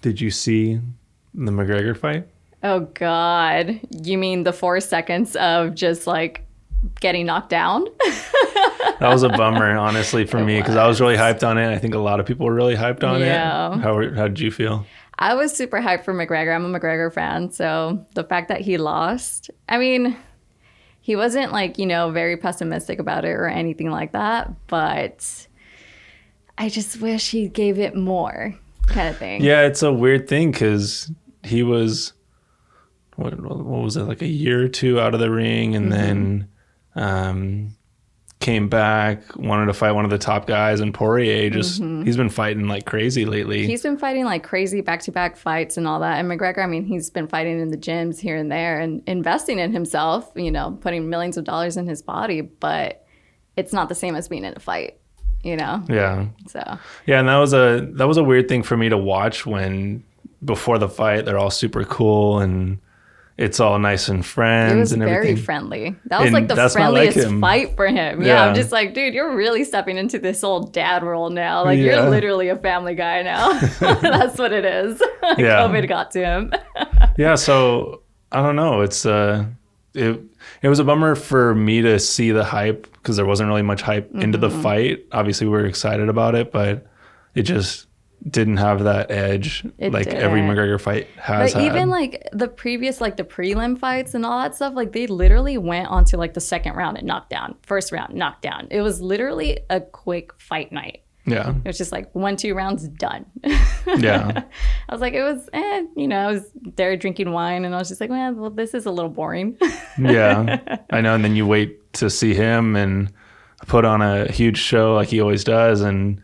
Did you see the McGregor fight? Oh, God. You mean the 4 seconds of just like getting knocked down? That was a bummer, honestly, for me, because I was really hyped on it. I think a lot of people were really hyped on it. How did you feel? I was super hyped for McGregor. I'm a McGregor fan. So the fact that he lost, I mean, he wasn't like, very pessimistic about it or anything like that. But I just wish he gave it more kind of thing. Yeah, it's a weird thing because he was, what was it, like a year or two out of the ring, and then came back, wanted to fight one of the top guys, and Poirier just, he's been fighting like crazy lately. He's been fighting like crazy back-to-back fights and all that. And McGregor, I mean, he's been fighting in the gyms here and there and investing in himself, putting millions of dollars in his body, but it's not the same as being in a fight, Yeah. So. Yeah, and that was a weird thing for me to watch when before the fight they're all super cool and it's all nice and friends and everything. It was very friendly. That was like the friendliest fight for him. Yeah, I'm just like, dude, you're really stepping into this old dad role now. Like, you're literally a family guy now. That's what it is. COVID got to him. Yeah, so I don't know. It's it was a bummer for me to see the hype because there wasn't really much hype into the fight. Obviously, we were excited about it, but it just didn't have that edge every McGregor fight has had. Even like the previous, like the prelim fights and all that stuff, like they literally went on to like the second round and knocked down, first round knocked down. It was literally a quick fight night. Yeah. It was just like 1-2 rounds done. Yeah. I was like, it was, I was there drinking wine and I was just like, well, this is a little boring. Yeah, I know. And then you wait to see him and put on a huge show like he always does. And,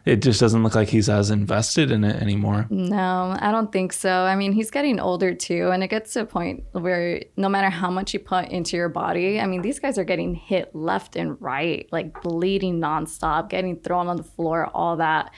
it just doesn't look like he's as invested in it anymore. No, I don't think so. I mean, he's getting older too. And it gets to a point where no matter how much you put into your body, I mean, these guys are getting hit left and right, like bleeding nonstop, getting thrown on the floor, all that.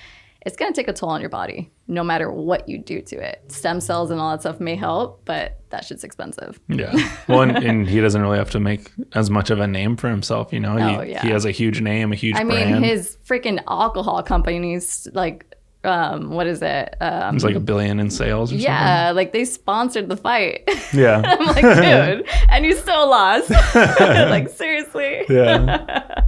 It's going to take a toll on your body, no matter what you do to it. Stem cells and all that stuff may help, but that shit's expensive. Yeah. Well, and he doesn't really have to make as much of a name for himself, He has a huge name, a huge brand. I mean, his freaking alcohol company's like, what is it? It's like $1 billion in sales or something. Yeah, like they sponsored the fight. Yeah. I'm like, dude, and you still lost. Like, seriously? Yeah.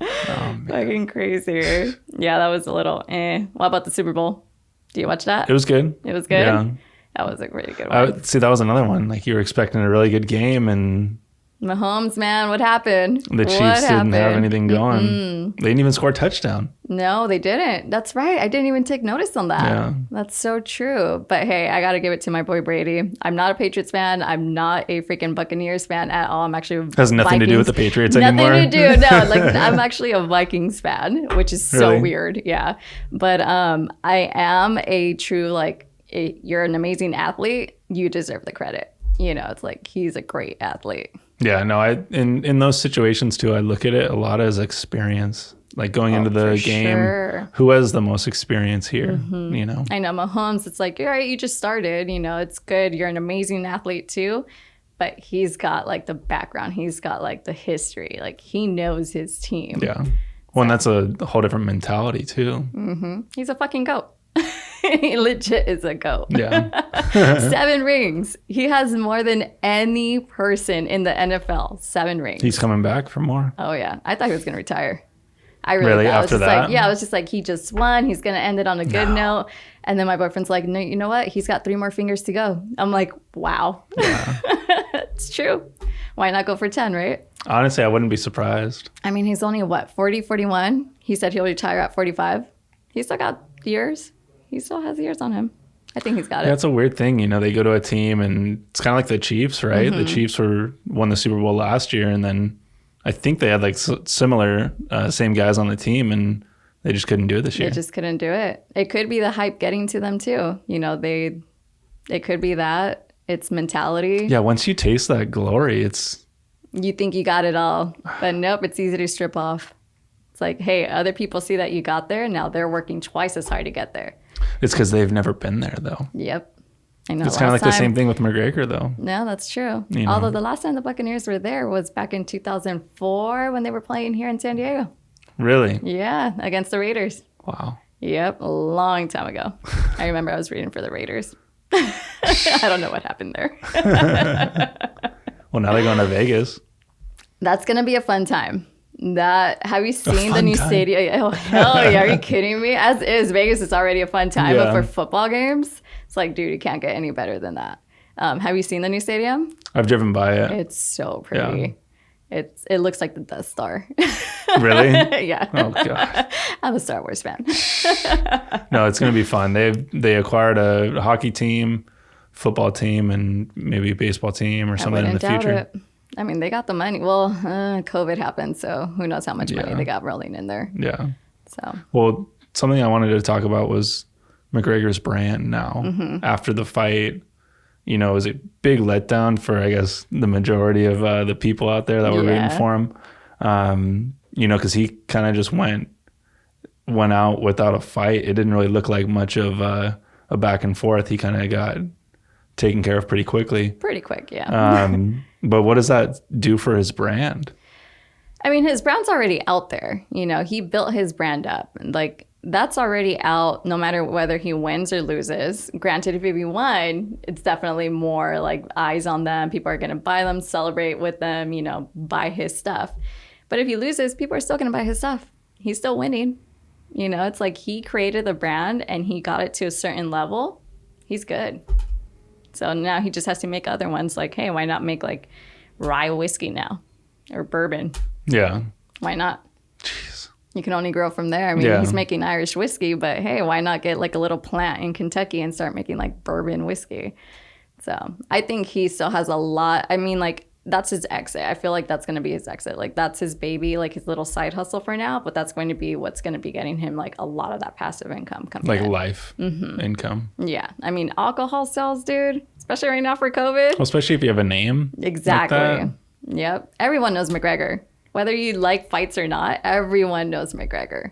Oh, fucking crazy. Yeah, that was a little What about the Super Bowl? Do you watch that? It was good. It was good? Yeah. That was a really good one. See, that was another one. Like, you were expecting a really good game, and Mahomes, man, what happened? The Chiefs didn't have anything going. They didn't even score a touchdown. No, they didn't. That's right. I didn't even take notice on that. Yeah. That's so true. But hey, I got to give it to my boy Brady. I'm not a Patriots fan. I'm not a freaking Buccaneers fan at all. I'm actually has nothing to do with the Patriots anymore. Nothing to do. No, like I'm actually a Vikings fan, which is so weird. Yeah. But I am a true, you're an amazing athlete. You deserve the credit. It's like he's a great athlete. Yeah, no, in those situations too, I look at it a lot as experience. Like going into the game, who has the most experience here, I know Mahomes, it's like, all right, you just started, it's good. You're an amazing athlete too. But he's got like the background. He's got like the history. Like he knows his team. Yeah. Well, and that's a whole different mentality too. Mm-hmm. He's a fucking goat. He legit is a goat. Yeah. 7 rings. He has more than any person in the NFL. 7 rings. He's coming back for more. Oh yeah. I thought he was gonna retire. I really thought. After that? I was just like, he just won. He's gonna end it on a good note. And then my boyfriend's like, no, you know what? He's got 3 more fingers to go. I'm like, wow. Yeah. It's true. Why not go for 10, right? Honestly, I wouldn't be surprised. I mean, he's only 40, 41. He said he'll retire at 45. He's still got years. He still has years on him. I think he's got it. That's a weird thing. They go to a team and it's kind of like the Chiefs, right? Mm-hmm. The Chiefs won the Super Bowl last year, and then I think they had like similar same guys on the team, and they just couldn't do it this year. They just couldn't do it. It could be the hype getting to them too. It could be that. It's mentality. Yeah, once you taste that glory, you think you got it all. But nope, it's easy to strip off. It's like, hey, other people see that you got there. Now they're working twice as hard to get there. It's because they've never been there, though. Yep. I know. It's kind of like the same thing with McGregor, though. No, that's true. Although the last time the Buccaneers were there was back in 2004 when they were playing here in San Diego. Really? Yeah, against the Raiders. Wow. Yep, a long time ago. I remember I was reading for the Raiders. I don't know what happened there. Well, now they're going to Vegas. That's going to be a fun time. Have you seen the new time. stadium? Oh, hell yeah. Are you kidding me? As is, Vegas is already a fun time. Yeah. But for football games, it's like, dude, you can't get any better than that. Have you seen the new stadium? I've driven by it. It's so pretty. It looks like the Death Star. Really? Yeah. Oh, God. I'm a Star Wars fan. No, it's going to be fun. They acquired a hockey team, football team, and maybe a baseball team or something in the future. It. I mean, they got the money. Well, COVID happened, so who knows how much money they got rolling in there. Yeah. So. Well, something I wanted to talk about was McGregor's brand now. After the fight, you know, it was a big letdown for, I guess, the majority of the people out there that were rooting for him. You know, because he kind of just went out without a fight. It didn't really look like much of a back and forth. He kind of got taken care of pretty quickly. Pretty quick, yeah. But what does that do for his brand? I mean, his brand's already out there. You know, he built his brand up. And like, that's already out no matter whether he wins or loses. Granted, if he won, it's definitely more like eyes on them. People are going to buy them, celebrate with them, you know, buy his stuff. But if he loses, people are still going to buy his stuff. He's still winning. You know, it's like he created the brand and he got it to a certain level. He's good. So now he just has to make other ones like, hey, why not make like rye whiskey now or bourbon? Yeah. Why not? Jeez. You can only grow from there. I mean, he's making Irish whiskey, but hey, why not get like a little plant in Kentucky and start making like bourbon whiskey? So I think he still has a lot. I mean, like that's his exit. I feel like that's going to be his exit. Like that's his baby, like his little side hustle for now, but that's going to be what's going to be getting him like a lot of that passive income coming like in. life income. Yeah. I mean, alcohol sales, dude, especially right now for COVID. Well, especially if you have a name. Exactly. Like Yep. Everyone knows McGregor. Whether you like fights or not, everyone knows McGregor.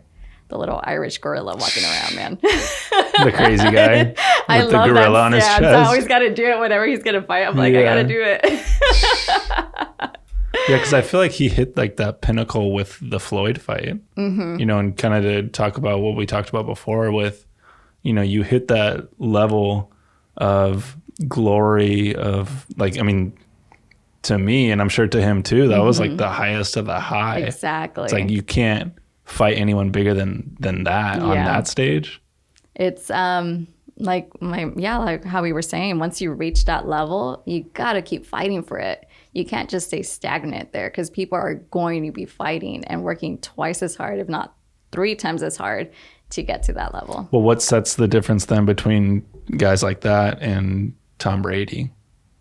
The little Irish gorilla walking around, man. The crazy guy with I the love gorilla that on his stance. chest. I always got to do it whenever he's going to fight. I'm like, I got to do it. Yeah, because I feel like he hit like that pinnacle with the Floyd fight, you know, and kind of to talk about what we talked about before with, you know, you hit that level of glory of like, I mean, to me, and I'm sure to him too, that was like the highest of the high. Exactly. It's like you can't fight anyone bigger than that on that stage. It's like how we were saying, once you reach that level, you got to keep fighting for it. You can't just stay stagnant there because people are going to be fighting and working twice as hard, if not 3 times as hard, to get to that level. Well, what sets the difference then between guys like that and Tom Brady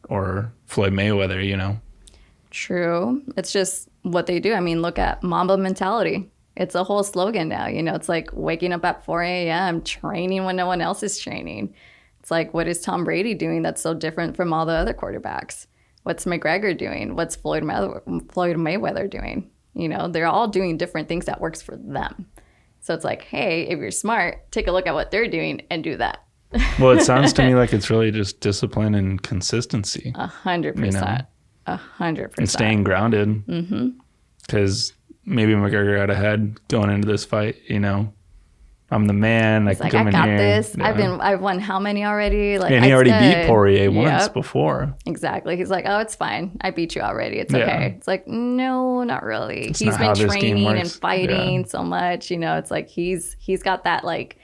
or Floyd Mayweather, you know? True. It's just what they do. I mean, look at Mamba mentality. It's a whole slogan now. You know, it's like waking up at 4 a.m., training when no one else is training. It's like, what is Tom Brady doing that's so different from all the other quarterbacks? What's McGregor doing? What's Floyd Mayweather doing? You know, they're all doing different things that works for them. So it's like, hey, if you're smart, take a look at what they're doing and do that. Well, it sounds to me like it's really just discipline and consistency. 100%. 100%. And staying grounded. Because maybe McGregor got ahead going into this fight, you know. I'm the man. I can come in here. I got this. Yeah. I've won how many already? Like, and he already beat Poirier once before. Exactly. He's like, oh, it's fine. I beat you already. It's okay. It's like, no, not really. He's been training and fighting so much. You know, it's like he's got that like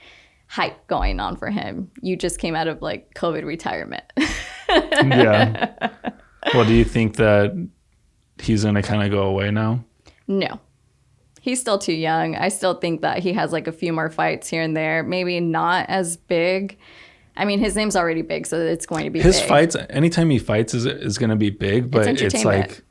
hype going on for him. You just came out of like COVID retirement. Yeah. Well, do you think that he's going to kind of go away now? No. He's still too young. I still think that he has like a few more fights here and there. Maybe not as big. I mean, his name's already big, so it's going to be his big. Fights, anytime he fights is going to be big, but it's like,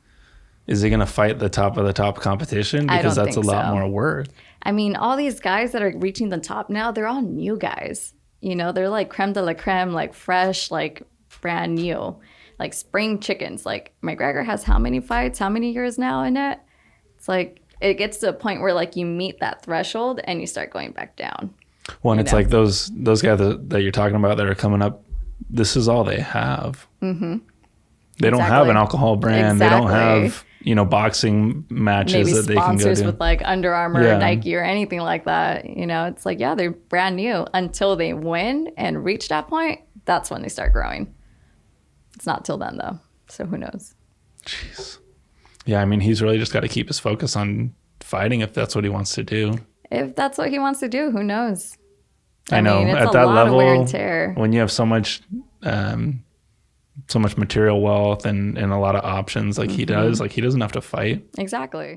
is he going to fight the top of the top competition? Because that's a lot more work. I mean, all these guys that are reaching the top now, they're all new guys. You know, they're like creme de la creme, like fresh, like brand new, like spring chickens. Like McGregor has how many fights, how many years now in it? It's like, it gets to a point where like you meet that threshold and you start going back down. Well, and it's like those guys that you're talking about that are coming up, this is all they have. They don't have an alcohol brand. They don't have, boxing matches maybe that they can go sponsors to. with like Under Armour Yeah. or Nike or anything like that. It's like, yeah, they're brand new until they win and reach that point. That's when they start growing. It's not till then though. So who knows? Jeez. Yeah, I mean, he's really just got to keep his focus on fighting if that's what he wants to do. If that's what he wants to do, who knows? I know mean, it's at a that lot of wear level, and tear. when you have so much material wealth and a lot of options like he does, like he doesn't have to fight. Exactly.